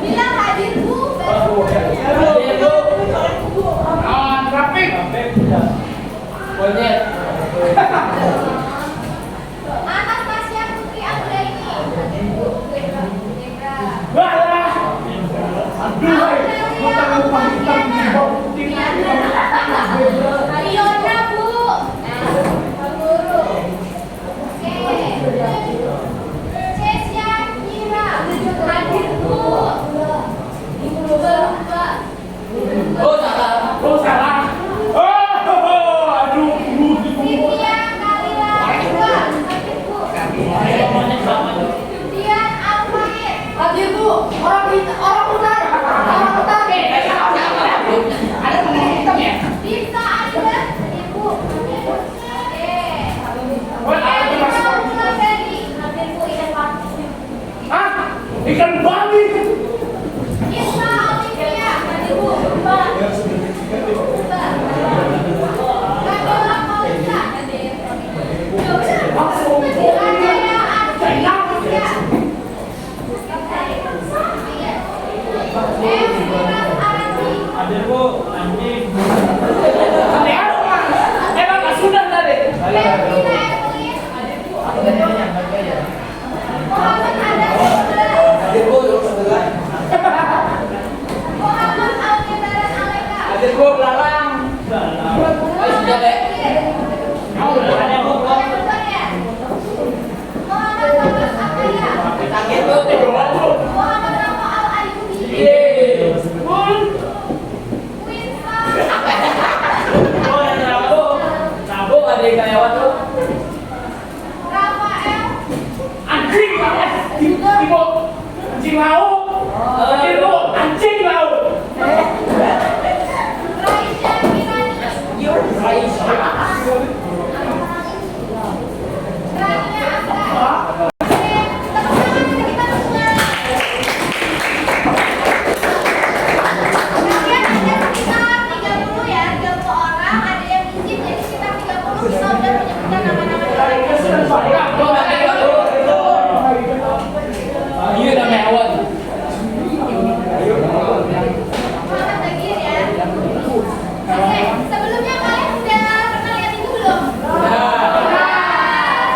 Bilang hadir Bu. Trafik. Monyet. Anastasia Putri Anggraini. Balah. Aduh. Fiona Bu. Guru. Oke. Cesia Kira. Hadir Bu. Berubah. Oh salah. Oh salah. Oh, aduh. Cynthia Kalila. Hadir Bu. Dian Alfaid. Hadir Bu, orang hutan. Ada pemain hitam ya? Dita Aida. Hadir Bu. Oke. Hadir Bu. Ikan Pati. Hah? Ikan bali. Isma Olivia. Hadir Bu. Mbak. Kamila Paulina. Hadir. Adaya Ardia. Emirat Arati. Ada Bu, anjing. Emang nggak sudah tadi? Levina Evelyn. Muhammad Ada Muhammad Alkebaran Aleka. Ada Bu belalang. Sudah deh. Ada Bu. Muhammad Thomas Akaya. Sakit Bu. Muhammad Ramo Al Ayubi. Winsa. Oh, yang Rabu. Rabu ada yang lewat tuh. Rafael. Anjing, Ibu. Anjing laut. Ibu, anjing laut. Raisya Kirani. Rania Angga. Oke, tepuk tangan untuk kita semua. Kalian ada sekitar 30 ya, 30 orang. Ada yang izin, jadi sekitar 30 kita udah menyebutkan nama-nama orang. Iya, namanya awan. Selamat pagi ya. Oke, sebelumnya kalian udah pernah lihat itu belum?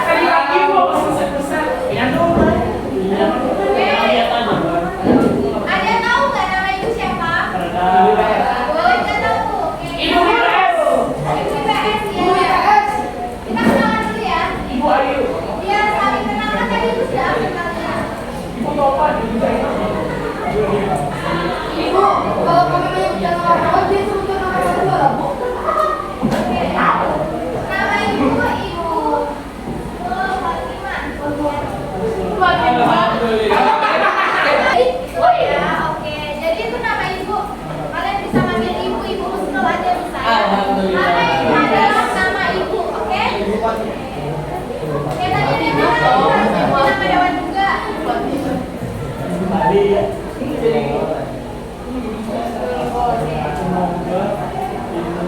Sekali lagi Bu, selesai. Yang dulu. Oke. Ada yang tahu nggak nama ibu siapa? Boleh kita tahu. Oke. Ibu IPS. Ibu IPS ya. Kita kenalan dulu ya. Ibu Ayu. Biar saling kenal kan tadi ibu sudah kenalnya. Ibu Topan. Ibu, kalau kami menyebutkan nama dia sebutkan nama kedua lah Bu. Oke. Nama ibu Ibu Fatimah. Oh ya, oke. Jadi itu nama ibu. Kalian bisa manggil ibu Husnul aja bisa. Alhamdulillah. Karena ini adalah nama ibu, oke? Oke, tadi ada yang harus nyebut nama dewan juga.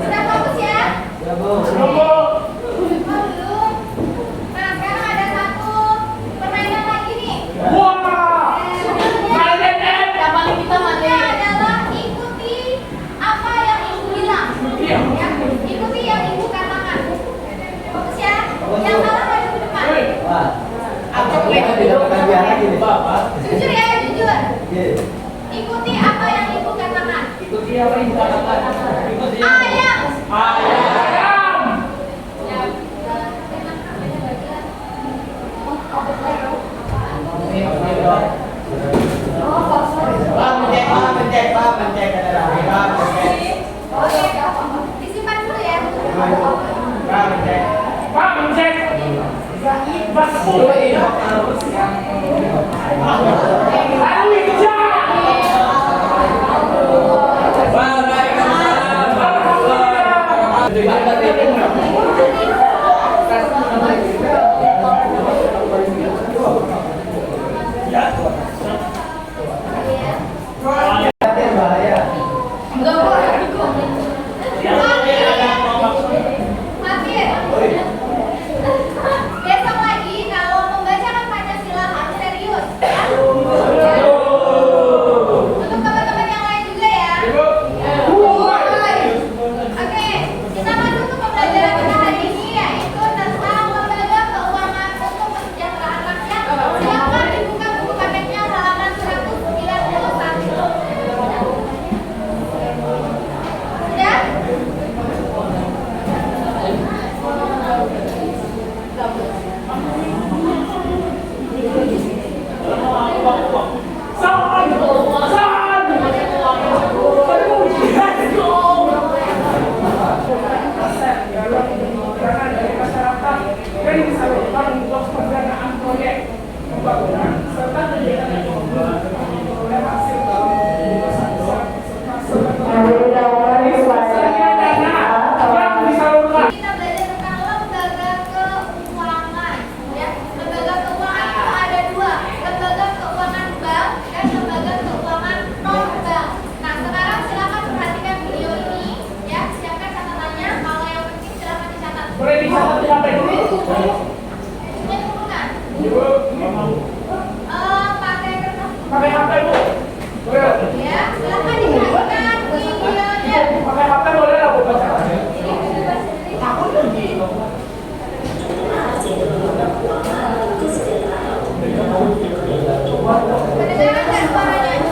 Sudah fokus ya? Oh, belum. Nah, sekarang ada satu permainan lagi nih. Wah. Judulnya Yang paling kita Judulnya adalah ikuti apa yang ibu bilang. Iya. Ya, ikuti yang ibu katakan. Fokus ya. Yang salah maju ke depan. Jujur ya, jujur. Ikuti apa yang ibu katakan. Ikuti apa yang dikatakan. Ikuti apa? Ayam. Ayam. Oke, disimpan dulu ya. Pak, mencek. Basku. Lalu hijau. Besok lagi kalau membacakan Pancasila harus serius. pembangunan serta kegiatan ekonomi yang memperoleh hasil dalam yang disalurkan. Kita belajar tentang lembaga keuangan. Ya, lembaga keuangan itu ada dua, lembaga keuangan bank dan lembaga keuangan non bank. Nah, sekarang silakan perhatikan video ini. Ya, siapkan catatannya. Kalau yang penting silakan dicatat. Boleh dicatat di HP dulu. Ini turunan. Ibu, Pakai kertas. pakai HP Bu. Boleh. Ya, silakan diperhatikan videonya. Pakai HP boleh lah Bu baca. Ini video bahasa Indonesia. Aku pergi. Kedengaran nggak suaranya?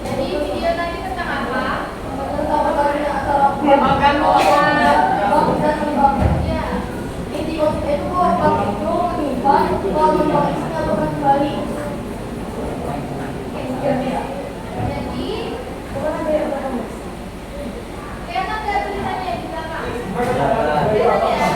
Jadi video tadi tentang apa? Makan bola. Bang dan bang. Ya. Inti konsep itu kok bang itu menyimpan kalau bang itu menyalurkan kembali. Jadi, Bukan ada yang bertemu. kelihatan nggak tulisannya di belakang? Kelihatan. Kelihatan ya?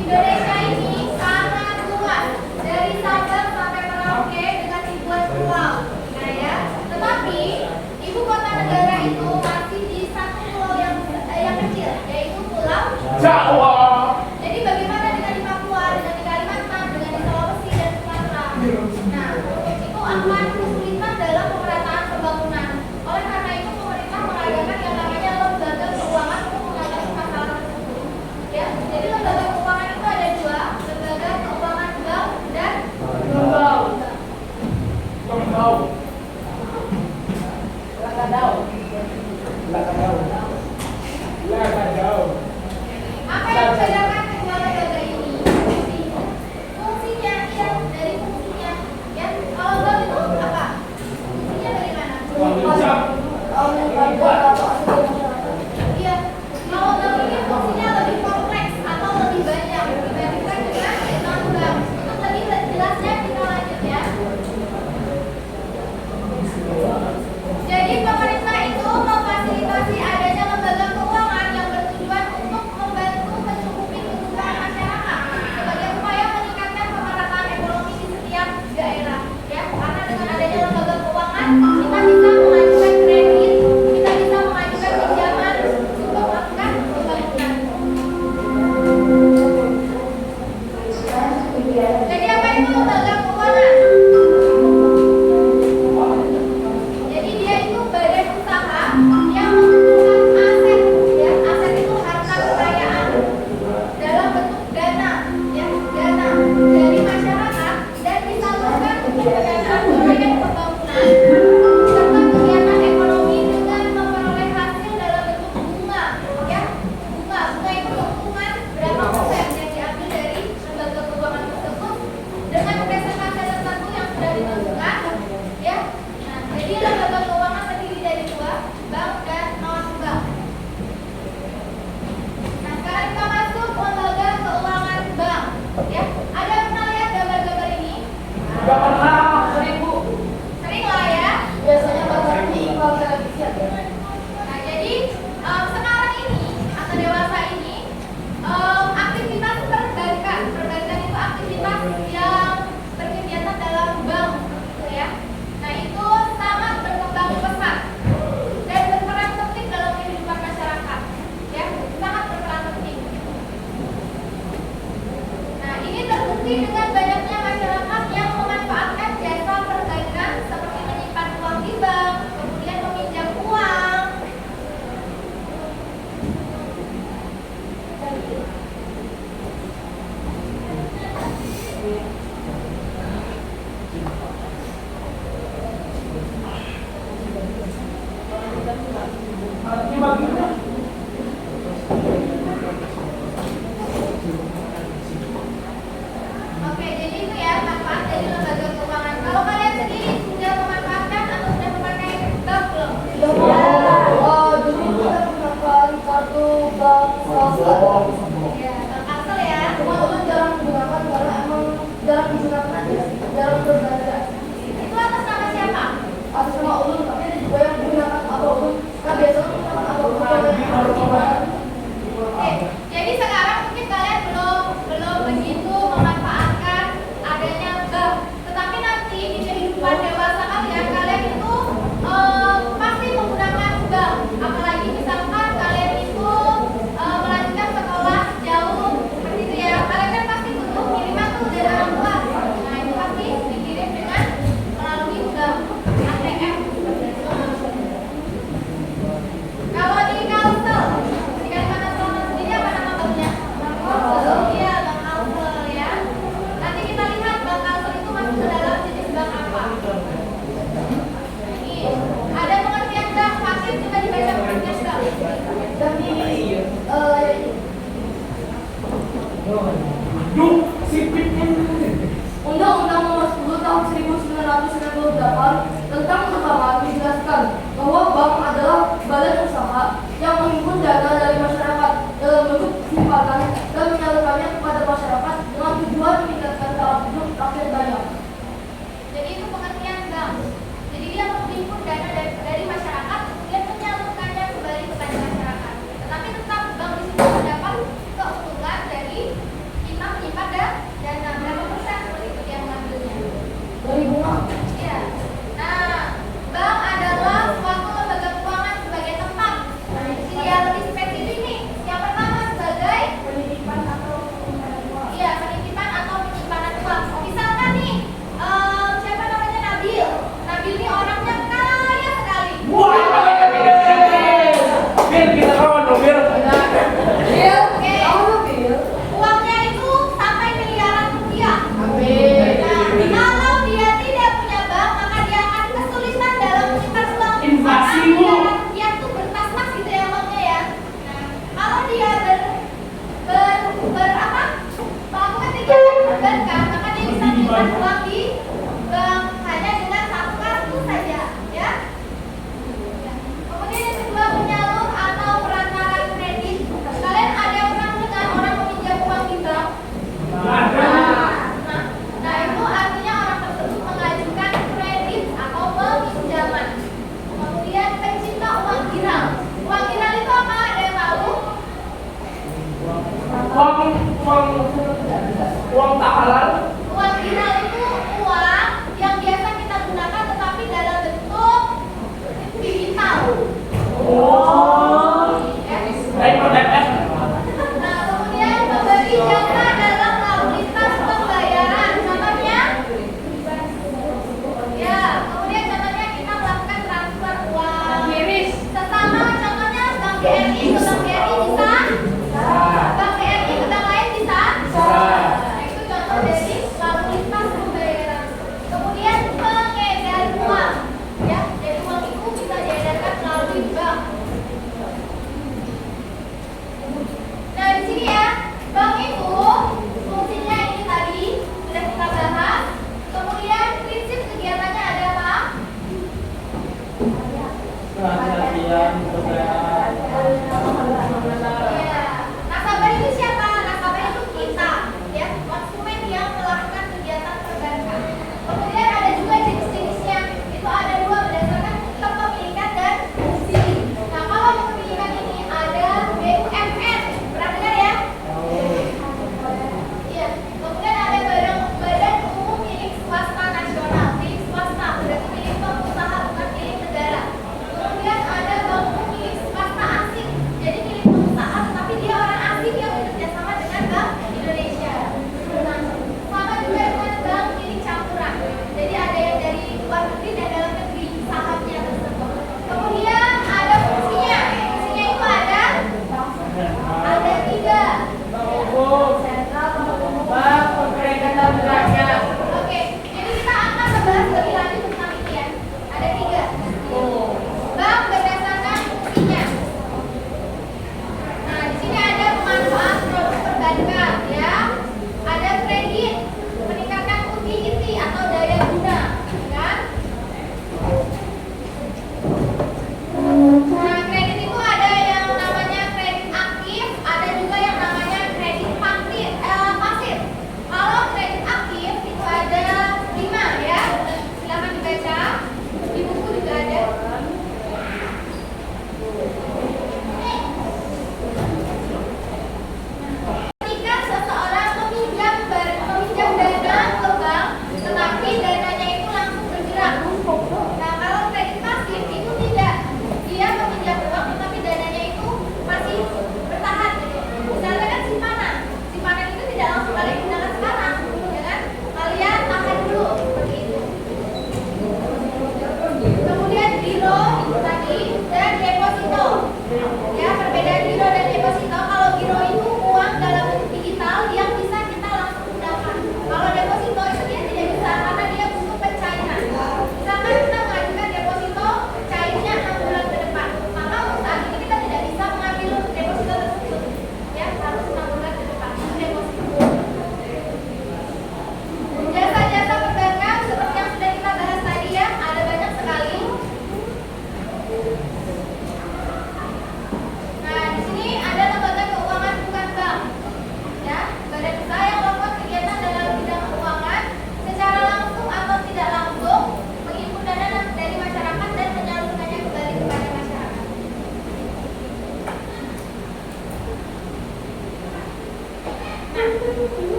Indonesia ini sangat luas, dari Sabang sampai Merauke dengan ribuan pulau. Nah ya, tetapi ibu kota negara itu masih di satu pulau yang kecil, yaitu Pulau Jawa. Jadi bagaimana dengan di Papua, dengan di Kalimantan, dengan di Sulawesi dan Sumatera? Nah, itu akan kesulitan dalam pemerataan pembangunan. Oleh karena itu pemerintah mengadakan yang namanya lembaga keuangan untuk mengatasi masalah tersebut. Ya, jadi lembaga keuangan itu ada dua, lembaga keuangan bank dan apa yang membedakan kedua lembaga ini? Fungsinya, iya, dari fungsinya. Ya, kalau bank itu apa? Fungsinya bagaimana? Iya, kalau bank ini fungsinya lebih kompleks atau lebih banyak dibandingkan dengan non-bank. Untuk lebih jelasnya kita lanjut ya. Jadi pemerintah itu memfasilitasi adanya lembaga keuangan yang bertujuan untuk membantu mencukupi kebutuhan masyarakat sebagai upaya meningkatkan pemerataan ekonomi di setiap daerah. Ya, karena dengan adanya lembaga keuangan kita bisa mengajukan kredit, kita bisa mengajukan pinjaman untuk melakukan pembangunan. Jadi apa itu lembaga keuangan? Jadi dia itu badan usaha yang mengumpulkan aset, ya aset itu harta kekayaan dalam bentuk dana, ya dana dari masyarakat dan disalurkan untuk pendanaan proyek pembangunan serta kegiatan ekonomi dengan memperoleh hasil dalam bentuk bunga, ya bunga itu keuntungan berapa persen yang diambil dari lembaga keuangan tersebut dengan presentase tertentu yang sudah ditentukan, ya. Nah, jadi lembaga keuangan terdiri dari dua, bank dan non-bank. Nah, sekarang kita masuk lembaga keuangan bank. Ya, ada yang pernah lihat gambar-gambar ini? Sering lah ya. Biasanya bahkan di iklan televisi ada. Nah, jadi sekarang ini atau dewasa ini aktivitas perbankan itu aktivitas yang berkegiatan dalam bank, gitu ya. Nah, itu sangat berkembang pesat dan berperan penting dalam kehidupan masyarakat, ya, sangat berperan penting. Nah, ini terbukti dengan banyaknya masyarakat yang memanfaatkan jasa perbankan seperti menyimpan uang di bank, kemudian meminjam uang. Oke, jadi itu ya manfaat dari lembaga keuangan. Kalau kalian sendiri sudah memanfaatkan atau sudah memakai bank belum? Dulu kita menggunakan kartu bank swasta. Ya, bank Kasel ya. Cuma ulun jarang menggunakan karena emang jarang digunakan aja, jarang berbelanja. Itu atas nama siapa? Atas nama ulun, tapi ada juga yang menggunakan apa ulun. Nah biasanya menggunakan apa ulun. Latihan berat. Iya. Nasabah itu siapa? Nasabah itu kita, ya, konsumen yang melakukan kegiatan perbankan. Kemudian ada juga jenis-jenisnya. Itu ada dua berdasarkan kepemilikan dan fungsi. Nah, kalau kepemilikan ini ada BUMN. Pernah dengar ya? Iya. Kemudian ada badan umum milik swasta nasional, milik swasta, berarti milik pengusaha bukan milik negara. Kemudian ada bank umum milik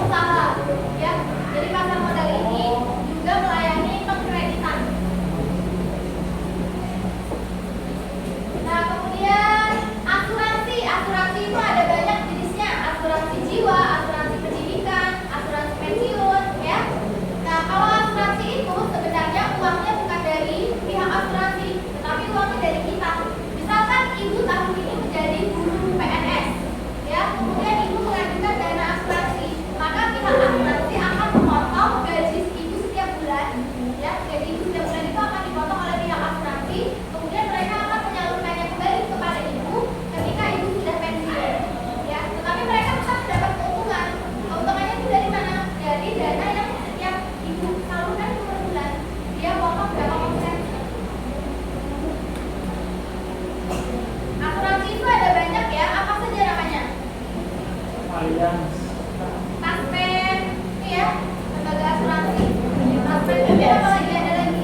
usaha. Ya, jadi pasar modal ini juga melayani pengkreditan. Nah, kemudian asuransi. Asuransi itu ada banyak jenisnya. Asuransi jiwa, asuransi pendidikan, asuransi pensiun, ya. Nah, kalau asuransi itu sebenarnya uangnya bukan dari pihak asuransi, tetapi uangnya dari kita. Misalkan ibu tahun ini menjadi guru PNS, ya, kemudian ibu mengajukan dana asuransi, maka pihak asuransi akan memotong gaji ibu setiap bulan, ya, gaji ibu setiap bulan itu akan dipotong oleh pihak asuransi, kemudian mereka akan menyalurkannya kembali kepada ibu ketika ibu sudah pensiun, ya, tetapi mereka tetap mendapat keuntungan. Keuntungannya itu dari mana? Dari dana yang setiap ibu salurkan itu per bulan, dia potong berapa persen. Asuransi itu ada banyak ya, apa saja namanya? Allianz. Taspen, itu ya, lembaga asuransi. Taspen itu apa lagi, ada lagi?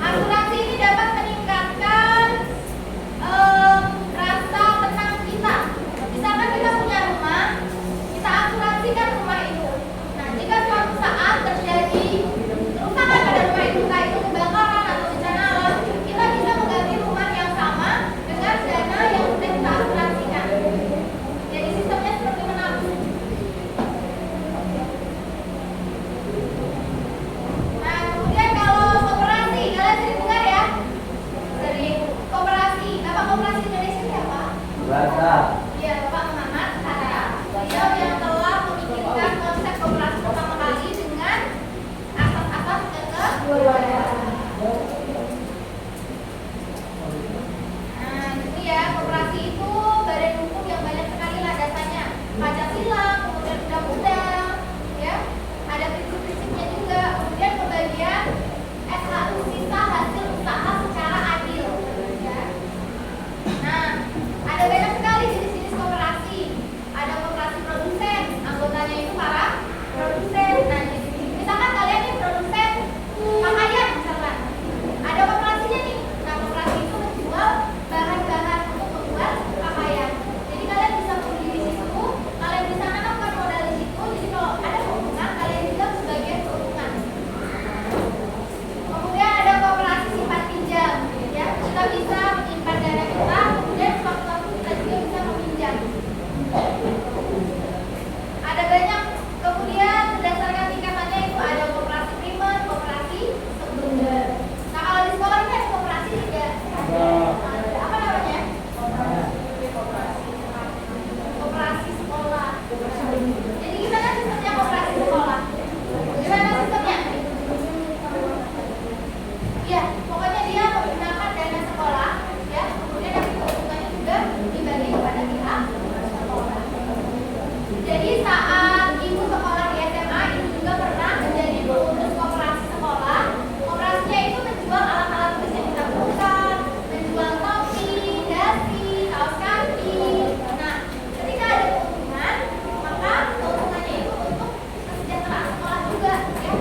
Asuransi ini dapat meningkatkan rasa tenang kita. Misalkan kita punya rumah, kita asuransikan rumah itu. Nah, jika suatu saat terjadi kerusakan pada rumah itu, entah itu kebakaran atau bencana alam, kita bisa mengganti rumah yang sama dengan dana yang sudah kita asuransikan. Jadi sistemnya seperti menabung. Nah, kemudian kalau koperasi, kalian sering dengar ya? Sering. Koperasi. Bapak koperasi Indonesia siapa? Rasa. Ya, Bapak Muhammad Hatta. Beliau yang telah memikirkan konsep koperasi pertama kali dengan asas-asas kekeluargaan. Nah, gitu ya, koperasi itu badan hukum yang banyak sekali landasannya. Pancasila, kemudian undang-undang, ya. Ada prinsip-prinsipnya juga. Kemudian pembagian SHU sisa hasil usaha secara adil, ya. Nah, ada banyak sekali jenis-jenis koperasi. Ada koperasi produsen, anggotanya itu para produsen. Nah, misalkan kalian nih produsen pakaian misalkan. Ada koperasinya nih. Nah, koperasi itu menjual bahan-bahan untuk membuat pakaian. Jadi kalian bisa beli di situ, kalian bisa menanamkan modal di situ. Jadi kalau ada keuntungan, kalian juga sebagian keuntungan. Kemudian ada koperasi simpan pinjam, ya. Kita bisa menyimpan dana kita, kemudian sewaktu-waktu kita juga bisa meminjam. Ada banyak. Kemudian berdasarkan tingkatannya itu ada koperasi primer, koperasi sekunder. Nah, kalau di sekolah ini ada koperasi tidak? Ada. Apa namanya? Koperasi sekolah. Jadi gimana sistemnya koperasi sekolah? Gimana sistemnya? Ya, pokoknya dia menggunakan dana sekolah, ya, kemudian nanti keuntungannya juga dibagi kepada pihak sekolah. Jadi saat ibu sekolah di SMA, ibu juga pernah menjadi pengurus koperasi sekolah. Koperasinya itu menjual alat-alat tulis yang kita butuhkan, menjual topi, dasi, kaos kaki. Nah, ketika ada keuntungan, maka keuntungannya itu untuk kesejahteraan sekolah juga, ya.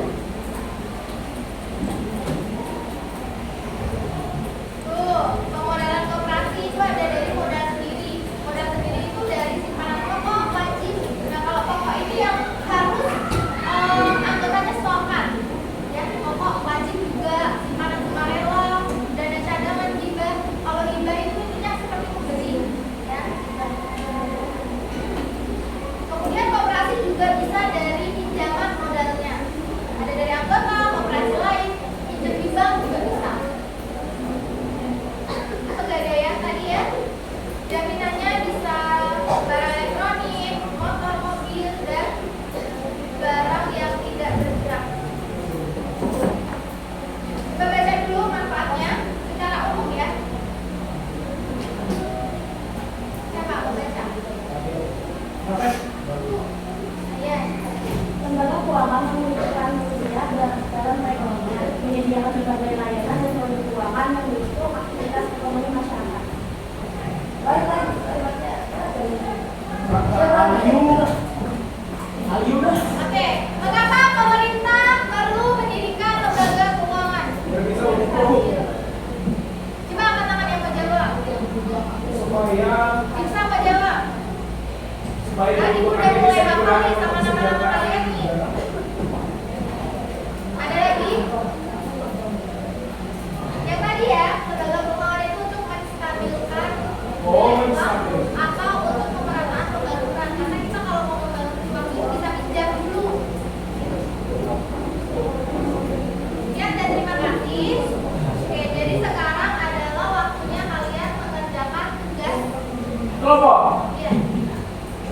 Tuh, pemodalan koperasi itu ada dari modal sendiri. Modal sendiri itu dari simpanan pokok, wajib. Nah, kalau pokok itu yang harus anggotanya setorkan, ya, pokok wajib juga, simpanan sukarela, dana cadangan, hibah. Kalau hibah itu intinya seperti memberi, ya. Kemudian koperasi juga bisa dari pinjaman modalnya. Ada dari anggota, koperasi lain, pinjam di bank juga bisa. Itu gak ada ya tadi ya. Jaminannya bisa barang elektronik, motor, mobil, dan barang yang tidak bergerak. Kita baca dulu manfaatnya secara umum ya. Siapa mau baca? Saya. Lembaga keuangan memiliki rupiah dalam perekonomian, menyediakan berbagai layanan dan produk keuangan yang mendukung aktivitas ekonomi masyarakat. Baik lagi. supaya Bisa apa jawab? supaya Tadi udah mulai hafal nih sama nama-nama kalian nih. Ada lagi? Yang tadi ya, lembaga keuangan itu untuk menstabilkan atau untuk pemerataan pembangunan. Karena kita kalau mau membangun uang itu bisa pinjam dulu. Sekian dan terima kasih. Oke, jadi sekarang adalah waktunya kalian mengerjakan tugas. kelompok. Iya.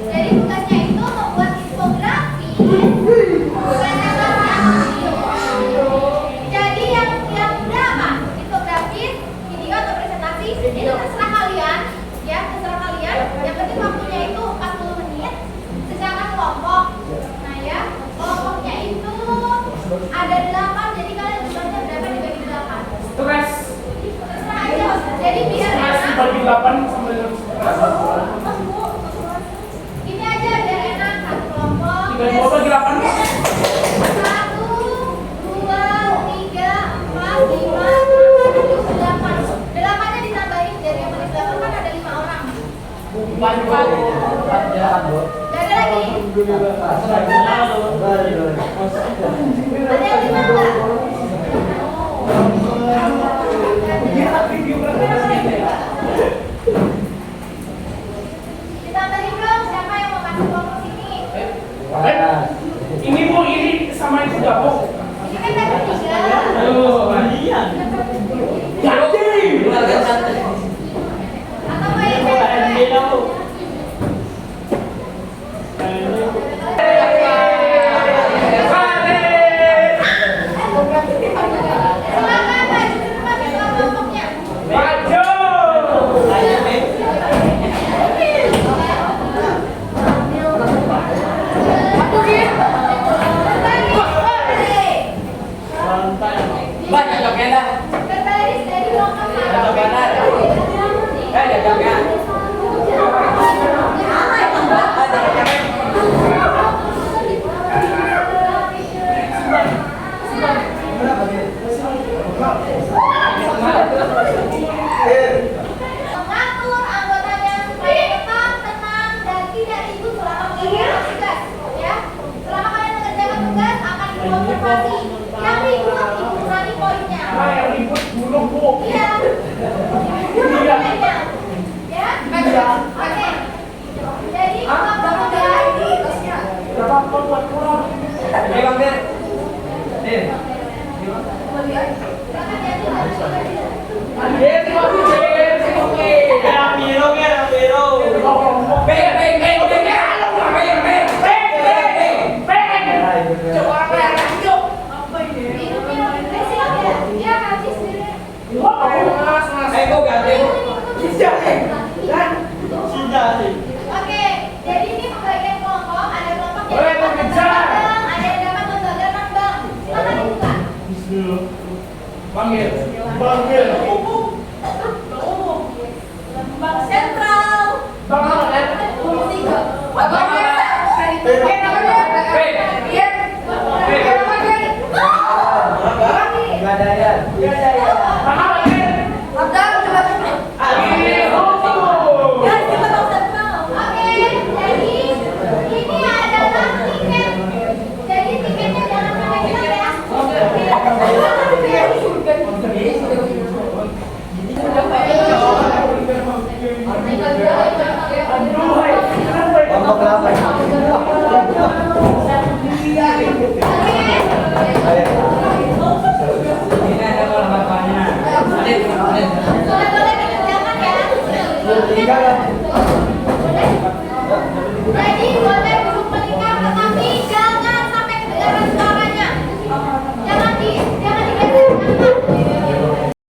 Jadi tugasnya itu membuat infografis. Bukan jadi yang udah apa? Infografis, video atau presentasi ini terserah kalian, ya terserah kalian. Yang penting waktunya itu 40 menit secara kelompok. Nah ya, kelompoknya itu ada 8, jadi kalian jumlahnya berapa dibagi 8? Tugas Terserah aja. Jadi biar tugas enak. dibagi 8 sampai dengan 11. Ini aja biar enak satu kelompok. 3 bagi 8. 1, 2, 3, 4, 5, 6, 7, 8. 8-nya ditambahin dari yang paling belakang kan ada 5 orang. Gak ada lagi. Ada yang 5 enggak? Ditambahin dong siapa yang mau masuk kelompok sini? Ini Bu, ini sama itu gabung. Ini kan tadi 3. Aduh, iya. Jadi. Atau mau yang cewek? Silakan maju ke depan ketua kelompoknya. Maju. Berbaris dari kelompok mengatur anggotanya supaya tetap tenang dan tidak ribut selama mengerjakan tugas. Ya, selama kalian mengerjakan tugas akan diobservasi. Yang ribut dikurangi poinnya. Yang ribut bunuh Bu. Iya. Iya. Ya. Oke. Jadi kelompok tugas. Berapa pun buat pulang. Silakan ya. Terima kasih. Oke. Ya, Milo.